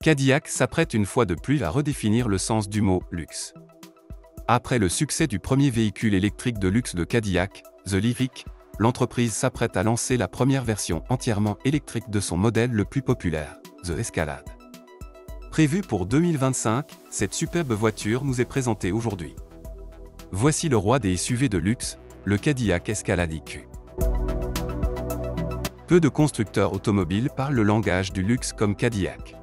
Cadillac s'apprête une fois de plus à redéfinir le sens du mot « luxe ». Après le succès du premier véhicule électrique de luxe de Cadillac, The Lyriq, l'entreprise s'apprête à lancer la première version entièrement électrique de son modèle le plus populaire, The Escalade. Prévue pour 2025, cette superbe voiture nous est présentée aujourd'hui. Voici le roi des SUV de luxe, le Cadillac Escalade IQ. Peu de constructeurs automobiles parlent le langage du luxe comme Cadillac.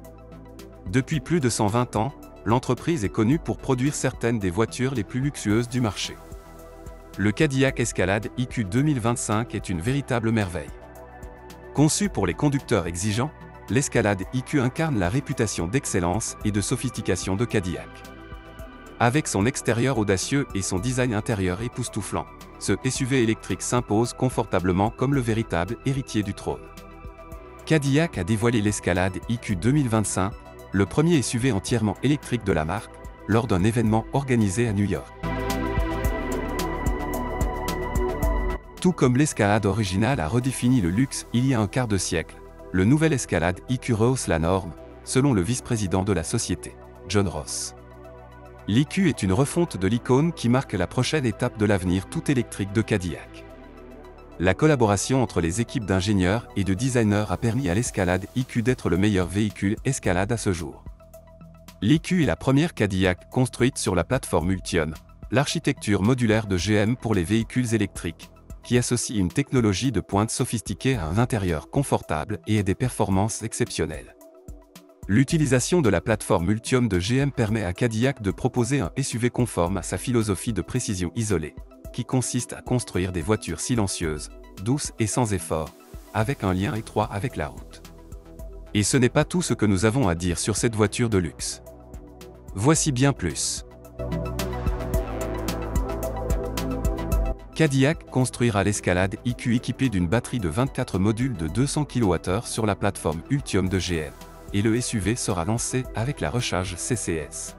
Depuis plus de 120 ans, l'entreprise est connue pour produire certaines des voitures les plus luxueuses du marché. Le Cadillac Escalade IQ 2025 est une véritable merveille. Conçu pour les conducteurs exigeants, l'Escalade IQ incarne la réputation d'excellence et de sophistication de Cadillac. Avec son extérieur audacieux et son design intérieur époustouflant, ce SUV électrique s'impose confortablement comme le véritable héritier du trône. Cadillac a dévoilé l'Escalade IQ 2025, le premier SUV entièrement électrique de la marque, lors d'un événement organisé à New York. Tout comme l'Escalade originale a redéfini le luxe il y a un quart de siècle, le nouvel Escalade IQ rehausse la norme, selon le vice-président de la société, John Ross. L'IQ est une refonte de l'icône qui marque la prochaine étape de l'avenir tout électrique de Cadillac. La collaboration entre les équipes d'ingénieurs et de designers a permis à l'Escalade IQ d'être le meilleur véhicule Escalade à ce jour. L'IQ est la première Cadillac construite sur la plateforme Ultium, l'architecture modulaire de GM pour les véhicules électriques, qui associe une technologie de pointe sophistiquée à un intérieur confortable et à des performances exceptionnelles. L'utilisation de la plateforme Ultium de GM permet à Cadillac de proposer un SUV conforme à sa philosophie de précision isolée, qui consiste à construire des voitures silencieuses, douces et sans effort, avec un lien étroit avec la route. Et ce n'est pas tout ce que nous avons à dire sur cette voiture de luxe. Voici bien plus. Cadillac construira l'Escalade IQ équipée d'une batterie de 24 modules de 200 kWh sur la plateforme Ultium de GM, et le SUV sera lancé avec la recharge CCS.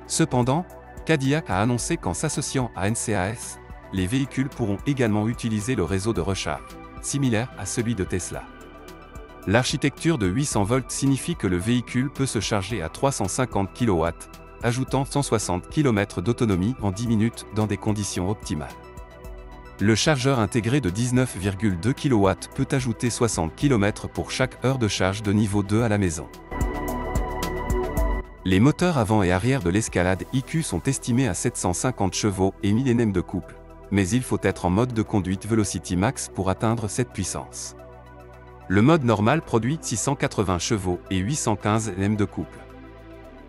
Cependant, Cadillac a annoncé qu'en s'associant à NCAS, les véhicules pourront également utiliser le réseau de recharge, similaire à celui de Tesla. L'architecture de 800 volts signifie que le véhicule peut se charger à 350 kW, ajoutant 160 km d'autonomie en 10 minutes dans des conditions optimales. Le chargeur intégré de 19,2 kW peut ajouter 60 km pour chaque heure de charge de niveau 2 à la maison. Les moteurs avant et arrière de l'Escalade IQ sont estimés à 750 chevaux et 1000 Nm de couple, mais il faut être en mode de conduite Velocity Max pour atteindre cette puissance. Le mode normal produit 680 chevaux et 815 Nm de couple.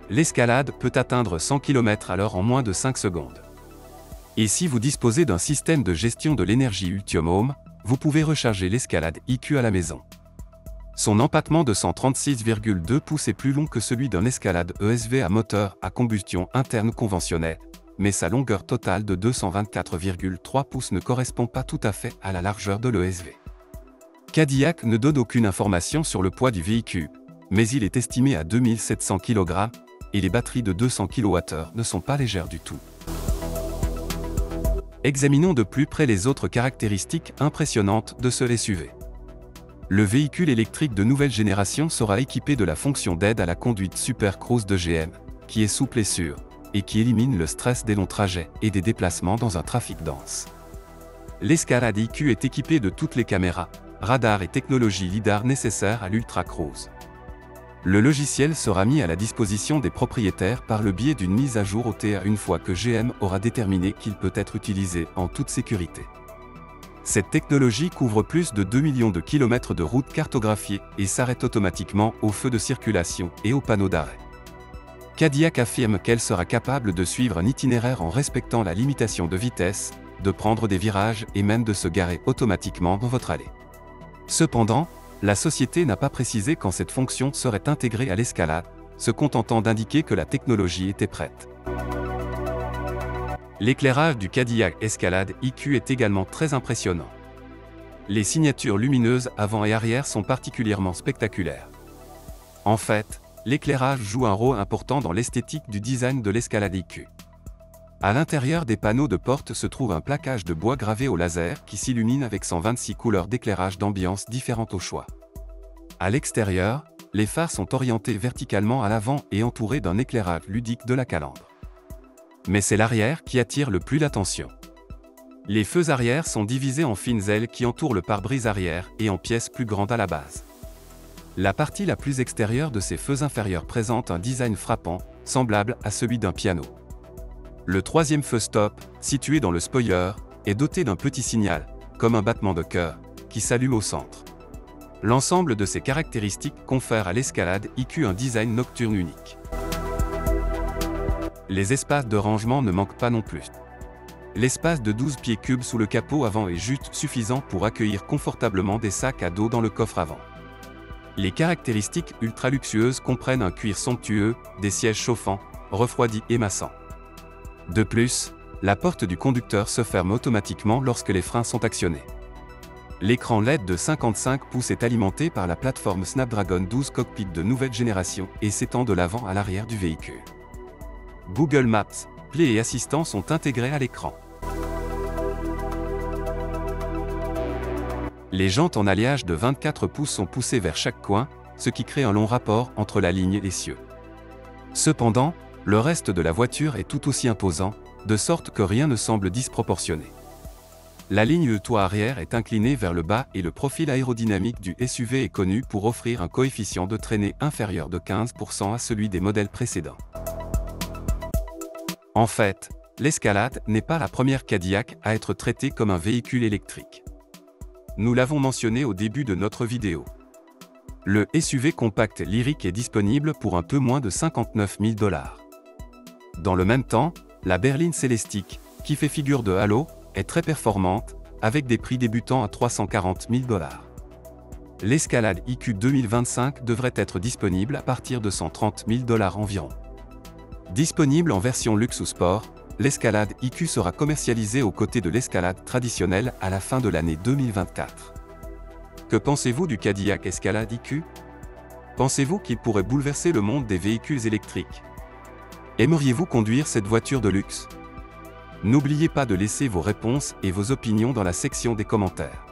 L'Escalade peut atteindre 100 km/h en moins de 5 secondes. Et si vous disposez d'un système de gestion de l'énergie Ultium Home, vous pouvez recharger l'Escalade IQ à la maison. Son empattement de 136,2 pouces est plus long que celui d'un Escalade ESV à moteur à combustion interne conventionnelle, mais sa longueur totale de 224,3 pouces ne correspond pas tout à fait à la largeur de l'ESV. Cadillac ne donne aucune information sur le poids du véhicule, mais il est estimé à 2700 kg, et les batteries de 200 kWh ne sont pas légères du tout. Examinons de plus près les autres caractéristiques impressionnantes de ce SUV. Le véhicule électrique de nouvelle génération sera équipé de la fonction d'aide à la conduite Super Cruise de GM, qui est souple et sûre, et qui élimine le stress des longs trajets et des déplacements dans un trafic dense. L'Escalade IQ est équipé de toutes les caméras, radars et technologies LiDAR nécessaires à l'Ultra Cruise. Le logiciel sera mis à la disposition des propriétaires par le biais d'une mise à jour OTA une fois que GM aura déterminé qu'il peut être utilisé en toute sécurité. Cette technologie couvre plus de 2 millions de kilomètres de routes cartographiées et s'arrête automatiquement aux feux de circulation et aux panneaux d'arrêt. Cadillac affirme qu'elle sera capable de suivre un itinéraire en respectant la limitation de vitesse, de prendre des virages et même de se garer automatiquement dans votre allée. Cependant, la société n'a pas précisé quand cette fonction serait intégrée à l'Escalade, se contentant d'indiquer que la technologie était prête. L'éclairage du Cadillac Escalade IQ est également très impressionnant. Les signatures lumineuses avant et arrière sont particulièrement spectaculaires. En fait, l'éclairage joue un rôle important dans l'esthétique du design de l'Escalade IQ. À l'intérieur des panneaux de porte se trouve un plaquage de bois gravé au laser qui s'illumine avec 126 couleurs d'éclairage d'ambiance différentes au choix. À l'extérieur, les phares sont orientés verticalement à l'avant et entourés d'un éclairage ludique de la calandre. Mais c'est l'arrière qui attire le plus l'attention. Les feux arrière sont divisés en fines ailes qui entourent le pare-brise arrière et en pièces plus grandes à la base. La partie la plus extérieure de ces feux inférieurs présente un design frappant, semblable à celui d'un piano. Le troisième feu stop, situé dans le spoiler, est doté d'un petit signal, comme un battement de cœur, qui s'allume au centre. L'ensemble de ces caractéristiques confère à l'Escalade IQ un design nocturne unique. Les espaces de rangement ne manquent pas non plus. L'espace de 12 pieds cubes sous le capot avant est juste suffisant pour accueillir confortablement des sacs à dos dans le coffre avant. Les caractéristiques ultra luxueuses comprennent un cuir somptueux, des sièges chauffants, refroidis et massants. De plus, la porte du conducteur se ferme automatiquement lorsque les freins sont actionnés. L'écran LED de 55 pouces est alimenté par la plateforme Snapdragon 12 Cockpit de nouvelle génération et s'étend de l'avant à l'arrière du véhicule. Google Maps, Play et Assistant sont intégrés à l'écran. Les jantes en alliage de 24 pouces sont poussées vers chaque coin, ce qui crée un long rapport entre la ligne et les cieux. Cependant, le reste de la voiture est tout aussi imposant, de sorte que rien ne semble disproportionné. La ligne de toit arrière est inclinée vers le bas et le profil aérodynamique du SUV est connu pour offrir un coefficient de traînée inférieur de 15% à celui des modèles précédents. En fait, l'Escalade n'est pas la première Cadillac à être traitée comme un véhicule électrique. Nous l'avons mentionné au début de notre vidéo. Le SUV compact Lyriq est disponible pour un peu moins de 59 000 $. Dans le même temps, la berline Celestiq, qui fait figure de halo, est très performante, avec des prix débutant à 340 000 $. L'Escalade IQ 2025 devrait être disponible à partir de 130 000 $ environ. Disponible en version luxe ou sport, l'Escalade IQ sera commercialisée aux côtés de l'Escalade traditionnelle à la fin de l'année 2024. Que pensez-vous du Cadillac Escalade IQ? Pensez-vous qu'il pourrait bouleverser le monde des véhicules électriques? Aimeriez-vous conduire cette voiture de luxe? N'oubliez pas de laisser vos réponses et vos opinions dans la section des commentaires.